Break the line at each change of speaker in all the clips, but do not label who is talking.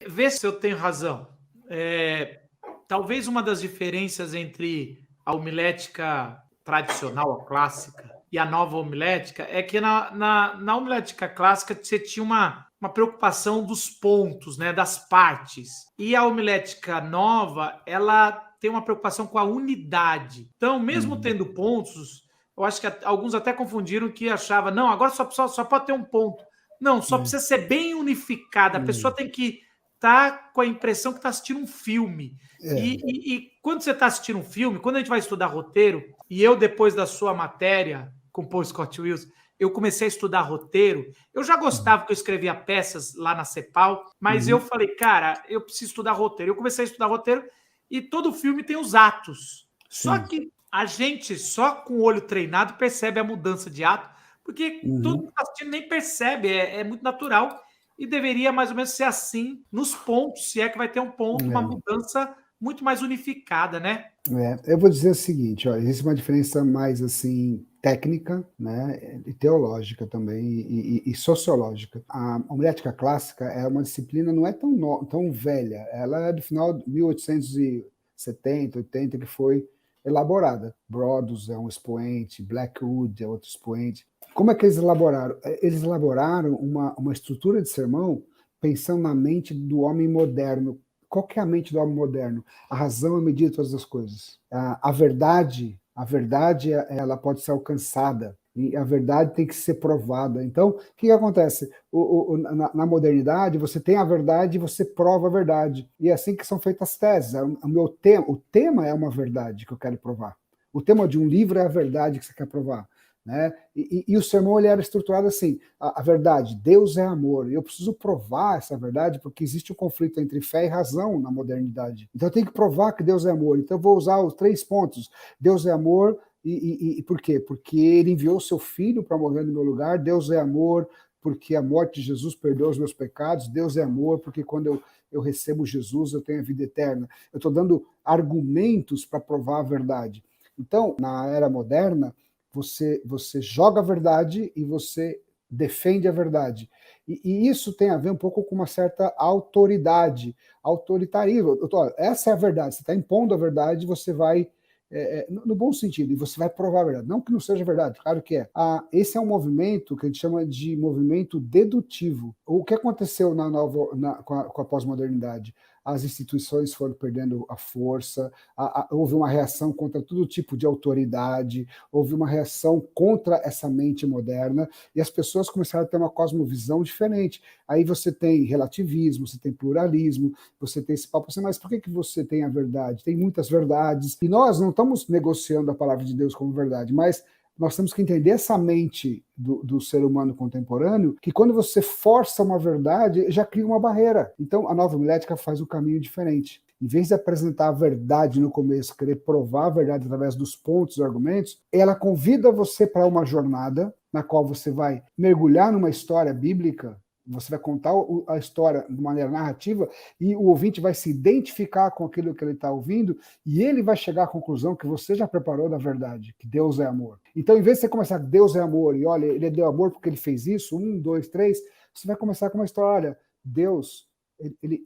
Vê se eu tenho razão. Talvez uma das diferenças entre a homilética tradicional, a clássica, e a nova homilética é que na homilética clássica você tinha uma preocupação dos pontos, né, das partes. E a homilética nova, ela tem uma preocupação com a unidade. Então, mesmo
Uhum.
tendo pontos, eu acho que alguns até confundiram que achava, não, agora só pode ter um ponto. Não, só
É.
precisa ser bem unificada. A pessoa tem que estar com a impressão que está assistindo um filme.
É.
E quando você está assistindo um filme, quando a gente vai estudar roteiro, e eu, depois da sua matéria com Paul Scott Wills, eu comecei a estudar roteiro. Eu já
Uhum.
gostava que eu escrevia peças lá na CEPAL, mas eu
Uhum.
falei, cara, eu preciso estudar roteiro. Eu comecei a estudar roteiro e todo filme tem os atos. Só
Sim.
que a gente, só com o olho treinado, percebe a mudança de ato, porque todo mundo
Uhum.
que está assistindo nem percebe, é muito natural. E deveria mais ou menos ser assim nos pontos, se é que vai ter um ponto, uma
É.
mudança muito mais unificada, né?
Eu vou dizer o seguinte, ó, existe uma diferença mais assim técnica, né, e teológica também e sociológica. A homilética clássica é uma disciplina não é tão velha, ela é do final de 1870, 80 que foi elaborada. Brodus é um expoente, Blackwood é outro expoente. Como é que eles elaboraram? Eles elaboraram uma estrutura de sermão pensando na mente do homem moderno. Qual que é a mente do homem moderno? A razão é a medida de todas as coisas. A verdade, ela pode ser alcançada e a verdade tem que ser provada. Então, o que acontece? Na modernidade, você tem a verdade e você prova a verdade. E é assim que são feitas as teses. O tema é uma verdade que eu quero provar. O tema de um livro é a verdade que você quer provar. Né? E o sermão ele era estruturado assim: a verdade, Deus é amor. Eu preciso provar essa verdade porque existe um conflito entre fé e razão na modernidade. Então eu tenho que provar que Deus é amor. Então eu vou usar os 3 pontos: Deus é amor. E por quê? Porque ele enviou seu filho para morrer no meu lugar. Deus é amor porque a morte de Jesus perdoa os meus pecados. Deus é amor porque quando eu recebo Jesus eu tenho a vida eterna. Eu estou dando argumentos para provar a verdade. Então, na era moderna, você joga a verdade e você defende a verdade. E isso tem a ver um pouco com uma certa autoridade, autoritarismo. Essa é a verdade, você está impondo a verdade, você vai, no bom sentido, e você vai provar a verdade. Não que não seja verdade, claro que é. Esse é um movimento que a gente chama de movimento dedutivo. O que aconteceu com a pós-modernidade? As instituições foram perdendo a força, houve uma reação contra todo tipo de autoridade, houve uma reação contra essa mente moderna e as pessoas começaram a ter uma cosmovisão diferente. Aí você tem relativismo, você tem pluralismo, você tem esse papo assim, mas por que você tem a verdade? Tem muitas verdades e nós não estamos negociando a palavra de Deus como verdade, mas nós temos que entender essa mente do ser humano contemporâneo, que quando você força uma verdade, já cria uma barreira. Então, a nova homilética faz um caminho diferente. Em vez de apresentar a verdade no começo, querer provar a verdade através dos pontos e argumentos, ela convida você para uma jornada na qual você vai mergulhar numa história bíblica, você vai contar a história de maneira narrativa e o ouvinte vai se identificar com aquilo que ele está ouvindo e ele vai chegar à conclusão que você já preparou da verdade, que Deus é amor. Então, em vez de você começar Deus é amor e olha, ele deu amor porque ele fez isso, 1, 2, 3, você vai começar com uma história, olha, Deus,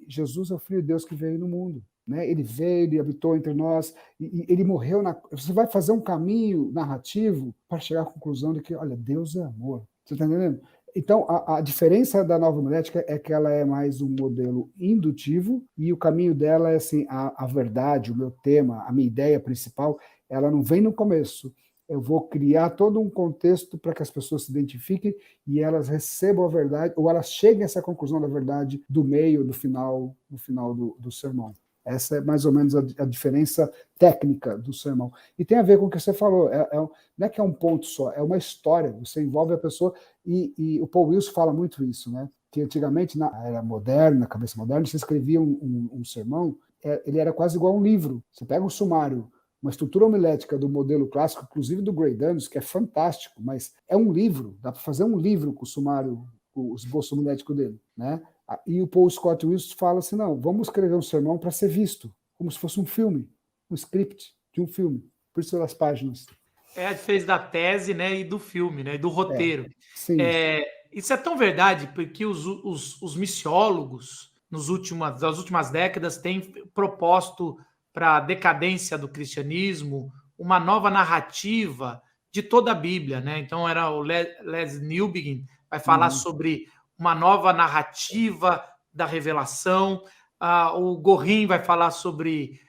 Jesus é o Filho de Deus que veio no mundo. Né? Ele veio, ele habitou entre nós, e ele morreu. Você vai fazer um caminho narrativo para chegar à conclusão de que, olha, Deus é amor. Você está entendendo? Então, a diferença da nova homilética é que ela é mais um modelo indutivo e o caminho dela é assim, a verdade, o meu tema, a minha ideia principal, ela não vem no começo. Eu vou criar todo um contexto para que as pessoas se identifiquem e elas recebam a verdade, ou elas cheguem a essa conclusão da verdade do meio, no final do sermão. Essa é mais ou menos a diferença técnica do sermão. E tem a ver com o que você falou. Não é que é um ponto só, é uma história. Você envolve a pessoa e o Paul Wilson fala muito isso, né? Que antigamente, na era moderna, na cabeça moderna, você escrevia um sermão, ele era quase igual a um livro. Você pega um sumário, uma estrutura homilética do modelo clássico, inclusive do Grey Danos, que é fantástico, mas é um livro. Dá para fazer um livro com o sumário, com o esboço homilético dele, né? E o Paul Scott Wilson fala assim, não, vamos escrever um sermão para ser visto, como se fosse um filme, um script de um filme, por isso as páginas.
A diferença da tese, né, e do filme, né, e do roteiro.
Sim.
Isso é tão verdade porque os missiólogos, nas últimas décadas, tem proposto para a decadência do cristianismo uma nova narrativa de toda a Bíblia, né? Então, era o Les Newbegin, vai falar sobre uma nova narrativa da revelação, o Gorin vai falar sobre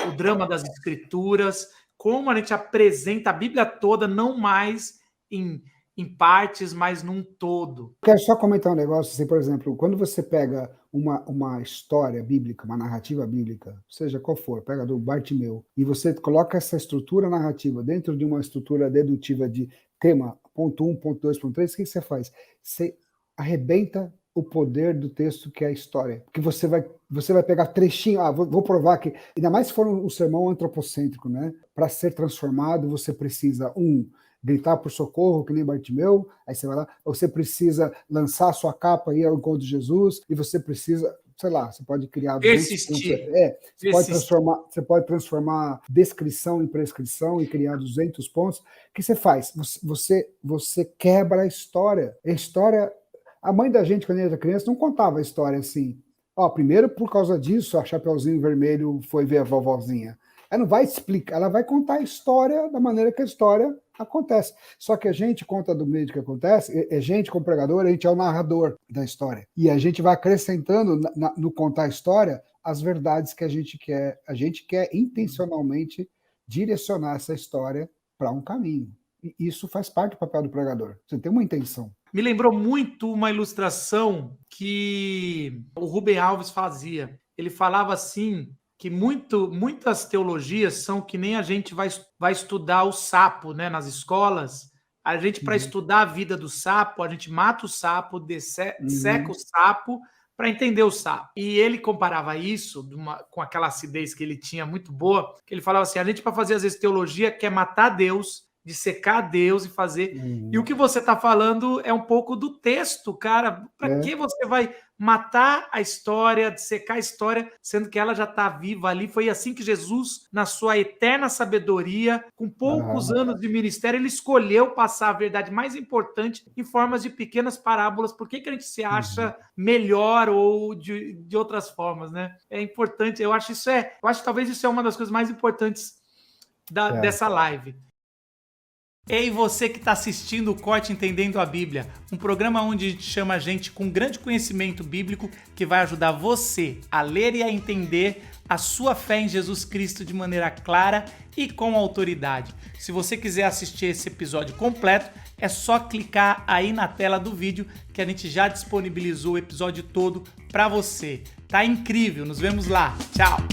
o drama das Escrituras, como a gente apresenta a Bíblia toda, não mais em partes, mas num todo.
Quero só comentar um negócio, assim, por exemplo, quando você pega uma história bíblica, uma narrativa bíblica, seja qual for, pega do Bartimeu, e você coloca essa estrutura narrativa dentro de uma estrutura dedutiva de tema, ponto 1, ponto 2, ponto 3, o que você faz? Você arrebenta o poder do texto, que é a história. Porque você vai pegar trechinho, vou provar que, ainda mais se for um sermão antropocêntrico, né? Para ser transformado, você precisa, gritar por socorro, que nem Bartimeu, aí você vai lá, você precisa lançar a sua capa e ir ao encontro de Jesus, e você precisa, sei lá, você pode criar...
Persistir.
Você pode transformar descrição em prescrição e criar 200 pontos. O que você faz? Você quebra a história. A história... A mãe da gente, quando era criança, não contava a história assim. Primeiro, por causa disso, a Chapeuzinho Vermelho foi ver a vovozinha. Ela não vai explicar, ela vai contar a história da maneira que a história acontece. Só que a gente conta do meio que acontece, a gente, como pregador, a gente é o narrador da história. E a gente vai acrescentando no contar a história as verdades que a gente quer. A gente quer intencionalmente direcionar essa história para um caminho. E isso faz parte do papel do pregador. Você tem uma intenção.
Me lembrou muito uma ilustração que o Rubem Alves fazia. Ele falava assim, que muitas teologias são que nem a gente vai estudar o sapo, né, nas escolas. A gente, para estudar a vida do sapo, a gente mata o sapo, seca o sapo para entender o sapo. E ele comparava isso com aquela acidez que ele tinha muito boa, que ele falava assim, a gente, para fazer às vezes teologia, quer matar Deus, dissecar Deus e fazer... E o que você está falando é um pouco do texto, cara. Para que você vai matar a história, dissecar a história, sendo que ela já está viva ali? Foi assim que Jesus, na sua eterna sabedoria, com poucos anos de ministério, ele escolheu passar a verdade mais importante em formas de pequenas parábolas. Por que a gente se acha melhor ou de outras formas, né? É importante, eu acho que talvez isso é uma das coisas mais importantes dessa live. Ei, você que está assistindo o Corte Entendendo a Bíblia, um programa onde a gente chama gente com grande conhecimento bíblico que vai ajudar você a ler e a entender a sua fé em Jesus Cristo de maneira clara e com autoridade. Se você quiser assistir esse episódio completo, é só clicar aí na tela do vídeo que a gente já disponibilizou o episódio todo para você. Tá incrível, nos vemos lá. Tchau!